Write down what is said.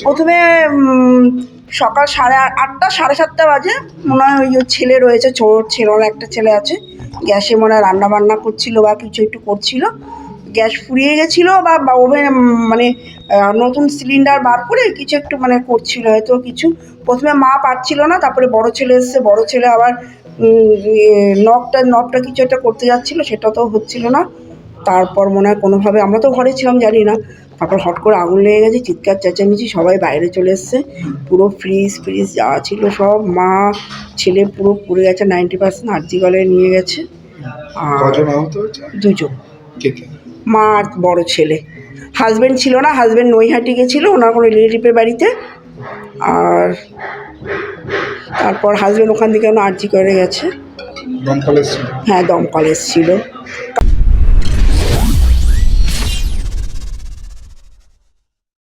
প্রথমে সকাল 8:30 7:30 বাজে মনে হয় ওই ছেলে রয়েছে, ছোট ছেলে, একটা ছেলে আছে, গ্যাসে মনে হয় রান্না বান্না করছিল বা কিছু একটু করছিল, গ্যাস ফুরিয়ে গেছিলো বা ওভেন মানে নতুন সিলিন্ডার বার করে কিছু একটু মানে করছিল হয়তো কিছু। প্রথমে মা পারছিল না, তারপরে বড় ছেলে এসছে, বড় ছেলে আবার নবটা কিছু একটা করতে যাচ্ছিলো, সেটা তো হচ্ছিল না। তারপর মনে হয় কোনোভাবে, আমরা তো ঘরে ছিলাম জানি না, তারপর হট করে আগুন লেগে গেছে, চিৎকার চেঁচামেচি, সবাই বাইরে চলে এসছে, পুরো ফ্রিজ যা ছিল সব, মা ছেলে পুরো পুড়ে গেছে 90%, আরজিগলে নিয়ে গেছে। আর 2জন, মা আর বড় ছেলে। হাজব্যান্ড ছিল না, হাজব্যান্ড নৈহাটি গেছিলো ওনার কোনো রিলেটিভের বাড়িতে। আর তারপর হাজব্যান্ড ওখান থেকে আরজিগলে গেছে। হ্যাঁ, দমকল এসেছিল।